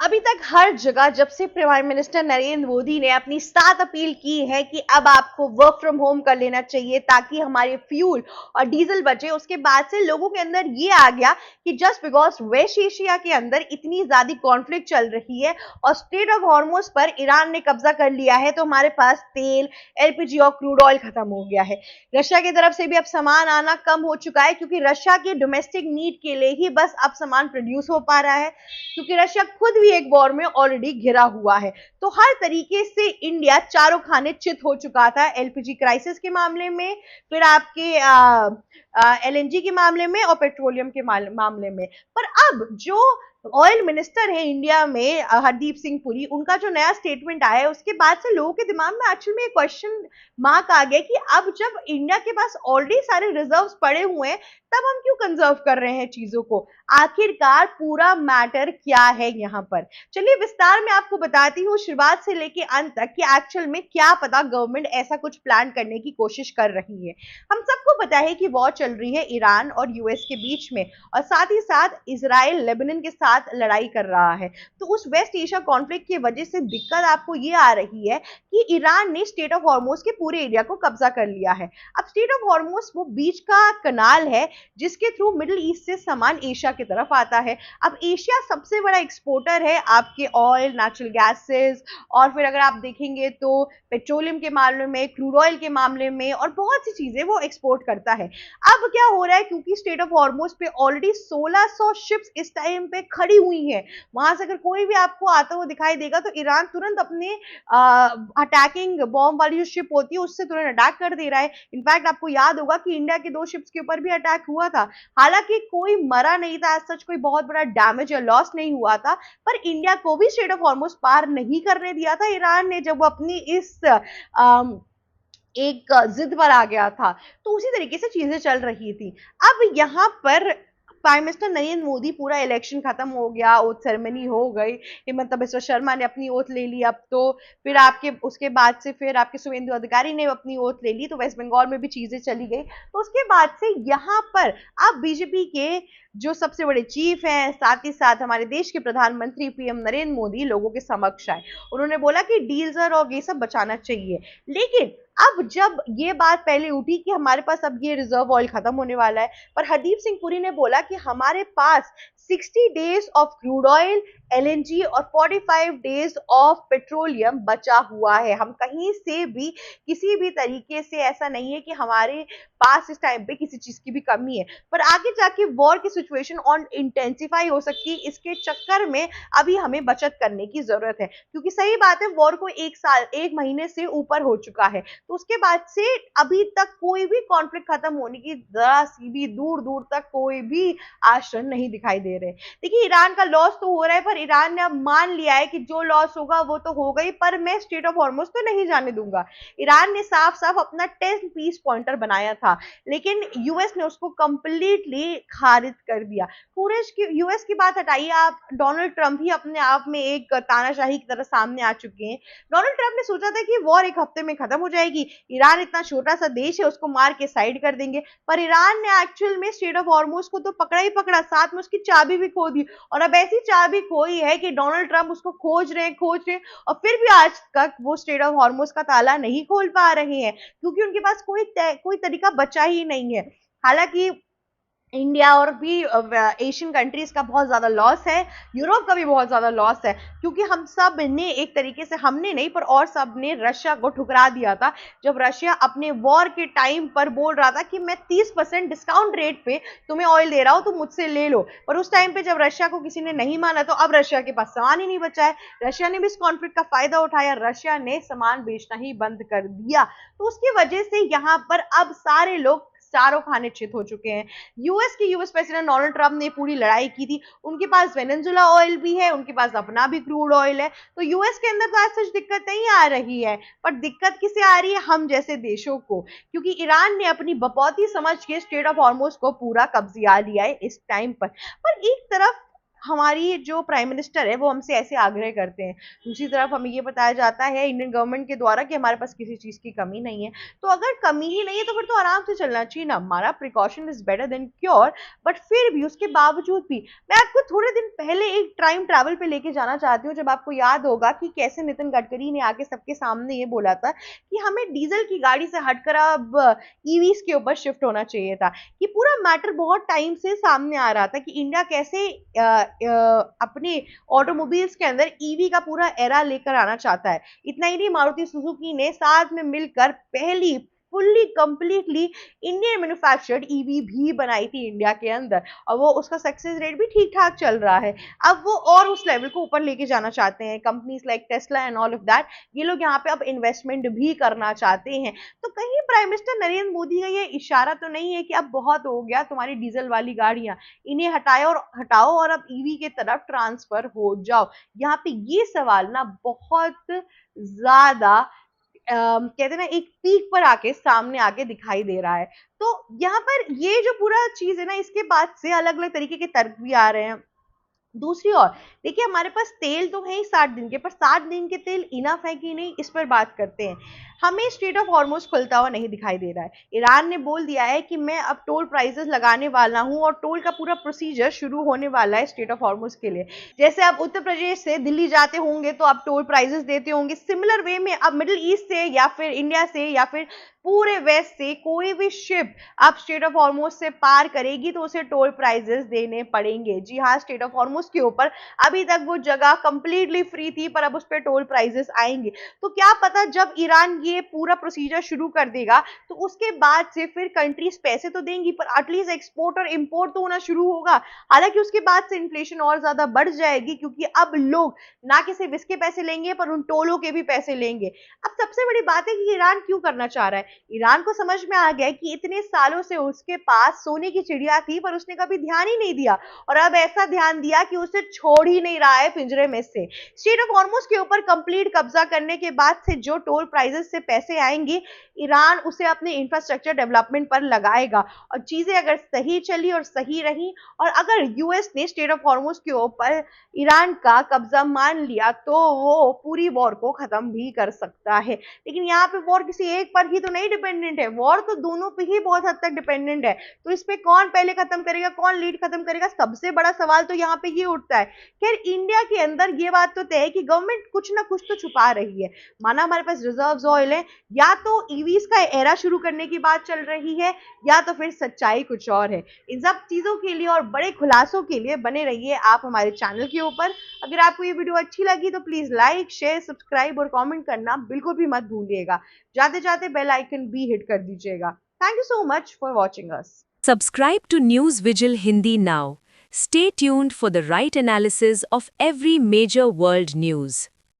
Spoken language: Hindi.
अभी तक हर जगह जब से प्राइम मिनिस्टर नरेंद्र मोदी ने अपनी 7 अपील की है कि अब आपको वर्क फ्रॉम होम कर लेना चाहिए ताकि हमारे फ्यूल और डीजल बचे, उसके बाद से लोगों के अंदर ये आ गया कि जस्ट बिकॉज वेस्ट एशिया के अंदर इतनी ज्यादा कॉन्फ्लिक्ट चल रही है और स्टेट ऑफ हॉर्मुज पर ईरान ने कब्जा कर लिया है, तो हमारे पास तेल, एलपीजी और क्रूड ऑयल खत्म हो गया है। रशिया की तरफ से भी अब सामान आना कम हो चुका है क्योंकि रशिया के डोमेस्टिक नीड के लिए ही बस अब सामान प्रोड्यूस हो पा रहा है, क्योंकि रशिया खुद भी एक वॉर में ऑलरेडी घिरा हुआ है। तो हर तरीके से इंडिया चारों खाने चित हो चुका था, एलपीजी क्राइसिस के मामले में, फिर आपके एलएनजी के मामले में और पेट्रोलियम के मामले में। पर अब जो ऑयल मिनिस्टर है इंडिया में, हरदीप सिंह पुरी, उनका जो नया स्टेटमेंट आया है उसके बाद से लोगों के दिमाग में एक्चुअली में एक क्वेश्चन मार्क आ गया कि अब जब इंडिया के पास ऑलरेडी सारे रिजर्व्स पड़े हुए हैं, तब हम क्यों कंजर्व कर रहे हैं चीजों को। आखिरकार पूरा मैटर क्या है यहाँ पर, चलिए विस्तार में आपको बताती हूँ शुरुआत से लेके अंत तक कि एक्चुअल में क्या पता गवर्नमेंट ऐसा कुछ प्लान करने की कोशिश कर रही है। हम सबको पता है कि वॉर चल रही है ईरान और यूएस के बीच में, और साथ ही साथ इजराइल लेबनान के साथ लड़ाई कर रहा है। तो उस वेस्ट एशिया कॉन्फ्लिक्ट की वजह से दिक्कत आपको ये आ रही है कि ईरान ने स्टेट ऑफ हॉर्मुज के पूरे एरिया को कब्जा कर लिया है। अब स्टेट ऑफ हॉर्मुज वो बीच का कनाल है जिसके थ्रू मिडिल ईस्ट से सामान एशिया की तरफ आता है। अब एशिया सबसे बड़ा एक्सपोर्टर है आपके ऑयल, नेचुरल गैसेस, और फिर अगर आप देखेंगे तो पेट्रोलियम के मामले में, क्रूड ऑयल के मामले में, और बहुत सी चीजें वो एक्सपोर्ट करता है। अब क्या हो रहा है, क्योंकि स्टेट ऑफ हॉर्मुज पे ऑलरेडी 1600 शिप्स इस टाइम पे खड़ी हुई हैं, वहां से अगर कोई भी आपको आता हुआ दिखाई देगा तो ईरान तुरंत अपने अटैकिंग बॉम्ब वाली जो शिप होती है उससे तुरंत अटैक कर दे रहा है। इनफैक्ट आपको याद होगा कि इंडिया के 2 शिप्स के ऊपर भी अटैक हुआ था, हालांकि कोई मरा नहीं था, सच कोई बहुत बड़ा डैमेज या लॉस नहीं हुआ था, पर इंडिया को भी स्टेट ऑफ हॉर्मुज पार नहीं करने दिया था ईरान ने, जब वो अपनी इस एक जिद पर आ गया था। तो उसी तरीके से चीजें चल रही थी। अब यहाँ पर प्राइम मिनिस्टर नरेंद्र मोदी, पूरा इलेक्शन खत्म हो गया, ओथ सेरेमनी हो गई, हिमंता बिस्वा शर्मा ने अपनी ओथ ले ली, अब तो फिर आपके उसके बाद से फिर आपके शुभेंदु अधिकारी ने अपनी ओथ ले ली, तो वेस्ट बंगाल में भी चीजें चली गई। तो उसके बाद से यहाँ पर अब बीजेपी के जो सबसे बड़े चीफ हैं, साथ ही साथ हमारे देश के प्रधानमंत्री पीएम नरेंद्र मोदी लोगों के समक्ष आए। उन्होंने बोला कि डीजल और ये सब बचाना चाहिए, लेकिन अब जब ये बात पहले उठी कि हमारे पास अब ये रिजर्व ऑयल खत्म होने वाला है, पर हरदीप सिंह पुरी ने बोला कि हमारे पास 60 days of crude oil, LNG और 45 डेज ऑफ पेट्रोलियम बचा हुआ है। हम कहीं से भी किसी भी तरीके से ऐसा नहीं है कि हमारे पास इस टाइम पे किसी चीज की भी कमी है, पर आगे जाके वॉर की सिचुएशन और इंटेंसिफाई हो सकती है। इसके चक्कर में अभी हमें बचत करने की जरूरत है, क्योंकि सही बात है वॉर को 1 महीने से ऊपर हो चुका है, तो उसके बाद से अभी तक कोई भी कॉन्फ्लिक्ट खत्म होने की जरा सी भी दूर दूर तक कोई भी आश्चर्य नहीं दिखाई दे रहे। देखिए ईरान का लॉस तो हो रहा है, पर ईरान ने अब मान लिया है कि जो लॉस होगा वो तो हो गई, पर मैं स्टेट ऑफ हॉर्मुज तो नहीं जाने दूंगा। ईरान ने साफ साफ अपना 10 पीस पॉइंटर बनाया था, लेकिन यूएस ने उसको कंप्लीटली खारिज कर दिया। पूरे यूएस की बात हटाइए, आप डोनाल्ड ट्रंप ही अपने आप में एक तानाशाही की तरह सामने आ चुके हैं। डोनाल्ड ट्रंप ने सोचा था कि वॉर 1 हफ्ते में खत्म हो जाएगी, ईरान इतना छोटा सा देश है, उसको मार के साइड कर देंगे, पर ईरान ने एक्चुअल में स्टेट ऑफ हॉर्मुज को तो पकड़ा ही पकड़ा, साथ में उसकी चाबी भी खो दी, और अब ऐसी चाबी खोई है कि डोनाल्ड ट्रंप उसको खोज रहे हैं और फिर भी आज तक वो स्टेट ऑफ हॉर्मुज का ताला नहीं खोल पा रहे हैं, क्योंकि उनके पास कोई तरीका बचा ही नहीं है। हालांकि इंडिया और भी एशियन कंट्रीज का बहुत ज्यादा लॉस है, यूरोप का भी बहुत ज्यादा लॉस है, क्योंकि हम सब ने एक तरीके से, हमने नहीं पर और सब ने रशिया को ठुकरा दिया था, जब रशिया अपने वॉर के टाइम पर बोल रहा था कि मैं 30% डिस्काउंट रेट पे तुम्हें ऑयल दे रहा हूं, तो मुझसे ले लो। पर उस टाइम पे जब रशिया को किसी ने नहीं माना, तो अब रशिया के पास सामान ही नहीं बचा है, रशिया ने भी इस कॉन्फ्लिक्ट का फायदा उठाया, रशिया ने सामान बेचना ही बंद कर दिया। तो उसकी वजह से यहाँ पर अब सारे लोग चारों खाने चित हो चुके हैं। यूएस प्रेसिडेंट डोनाल्ड ट्रंप ने पूरी लड़ाई की थी, उनके पास वेनेजुला ऑयल भी है, उनके पास अपना भी क्रूड ऑयल है, तो यूएस के अंदर तो आज सच दिक्कत नहीं आ रही है, पर दिक्कत किसे आ रही है, हम जैसे देशों को, क्योंकि ईरान ने अपनी बपौती समझ के स्टेट ऑफ हॉर्मुज को पूरा कब्जा लिया है इस टाइम पर एक तरफ हमारी जो प्राइम मिनिस्टर है वो हमसे ऐसे आग्रह करते हैं। दूसरी तरफ हमें ये बताया जाता है इंडियन गवर्नमेंट के द्वारा कि हमारे पास किसी चीज़ की कमी नहीं है। तो अगर कमी ही नहीं है तो फिर तो आराम से चलना चाहिए ना, हमारा precaution is better than cure. But फिर भी उसके बावजूद भी मैं आपको थोड़े दिन पहले एक टाइम ट्रैवल पे लेके जाना चाहती हूँ, जब आपको याद होगा कि कैसे नितिन गडकरी ने आके सबके सामने ये बोला था कि हमें डीज़ल की गाड़ी से हटकर अब ईवीज़ के ऊपर शिफ्ट होना चाहिए था। ये पूरा मैटर बहुत टाइम से सामने आ रहा था कि इंडिया कैसे अपने ऑटोमोबाइल्स के अंदर ईवी का पूरा एरा लेकर आना चाहता है। इतना ही नहीं, मारुति सुजुकी ने साथ में मिलकर पहली fully completely Indian manufactured EV भी बनाई थी इंडिया के अंदर, और वो उसका सक्सेस रेट भी ठीक ठाक चल रहा है। अब वो और उस लेवल को ऊपर लेके जाना चाहते हैं, companies like Tesla and all of that, ये लोग यहाँ पे अब इन्वेस्टमेंट भी करना चाहते हैं। तो कहीं प्राइम मिनिस्टर नरेंद्र मोदी का ये इशारा तो नहीं है कि अब बहुत हो गया तुम्हारी डीजल वाली गाड़ियां, इन्हें हटाओ और अब ईवी के तरफ ट्रांसफर हो जाओ। यहाँ पे ये सवाल ना बहुत ज्यादा कहते हैं ना एक पीक पर आके सामने आके दिखाई दे रहा है। तो यहाँ पर ये जो पूरा चीज है ना, इसके बाद से अलग अलग तरीके के तर्क भी आ रहे हैं। दूसरी ओर देखिए, हमारे पास तेल तो है ही 60 दिन के, पर 60 दिन के तेल इनफ है कि नहीं, इस पर बात करते हैं। हमें स्ट्रेट ऑफ हॉर्मुज खुलता हुआ नहीं दिखाई दे रहा है। ईरान ने बोल दिया है कि मैं अब टोल प्राइसेस लगाने वाला हूं और टोल का पूरा प्रोसीजर शुरू होने वाला है स्ट्रेट ऑफ हॉर्मुज के लिए। जैसे आप उत्तर प्रदेश से दिल्ली जाते होंगे तो आप टोल प्राइसेस देते होंगे, सिमिलर वे में अब मिडिल ईस्ट से या फिर इंडिया से या फिर पूरे वेस्ट से कोई भी शिप आप स्ट्रेट ऑफ हॉर्मुज से पार करेगी तो उसे टोल प्राइजेस देने पड़ेंगे। जी हाँ, स्ट्रेट ऑफ हॉर्मुज के ऊपर अभी तक वो जगह कंप्लीटली फ्री थी, पर अब उस पर टोल प्राइजेस आएंगे। तो क्या पता जब ईरान ये पूरा प्रोसीजर शुरू कर देगा तो उसके बाद से फिर कंट्रीज पैसे तो देंगी, पर एटलीस्ट एक्सपोर्ट और इंपोर्ट तो होना शुरू होगा। हालांकि उसके बाद से इन्फ्लेशन और ज्यादा बढ़ जाएगी, क्योंकि अब लोग ना कि सिर्फ इसके पैसे लेंगे पर उन टोलों के भी पैसे लेंगे। अब सबसे बड़ी बात है कि ईरान क्यों करना चाह रहा है। ईरान को समझ में आ गया कि इतने सालों से उसके पास सोने की चिड़िया थी, पर उसने कभी ध्यान ही नहीं दिया, और अब ऐसा ध्यान दिया कि उसे छोड़ ही नहीं रहा है पिंजरे में से। स्ट्रेट ऑफ हॉर्मुज के ऊपर कंप्लीट कब्जा करने के बाद से जो टोल प्राइजेस से पैसे आएंगे, ईरान उसे अपने इंफ्रास्ट्रक्चर डेवलपमेंट पर लगाएगा। और चीजें अगर सही चली और सही रही, और अगर यूएस ने स्ट्रेट ऑफ हॉर्मुज के ऊपर ईरान का कब्जा मान लिया, तो वो पूरी वॉर को खत्म भी कर सकता है। लेकिन यहाँ पे वॉर किसी एक पर ही तो नहीं डिपेंडेंट है, वॉर तो दोनों पे ही बहुत हद तक डिपेंडेंट है। तो इस पे कौन पहले खत्म करेगा, कौन लीड खत्म करेगा, सबसे बड़ा सवाल तो यहाँ पे ये उठता है। खैर, इंडिया के अंदर ये बात तो तय है कि गवर्नमेंट कुछ ना कुछ तो छुपा रही है। माना हमारे पास रिजर्व्स ऑयल है, या तो ईवीज का एरा शुरू करने की बात चल रही है, या तो फिर सच्चाई कुछ और है। इन सब चीजों के लिए और बड़े खुलासों के लिए बने रहिए आप हमारे चैनल के ऊपर। अगर आपको ये वीडियो अच्छी लगी तो प्लीज लाइक, शेयर, सब्सक्राइब और कमेंट करना बिल्कुल भी मत भूलिएगा। जाते जाते बेल आइकन भी हिट कर दीजिएगा। Thank you so much for watching us. Subscribe to News Vigil Hindi now. Stay tuned for the right analysis of every major world news.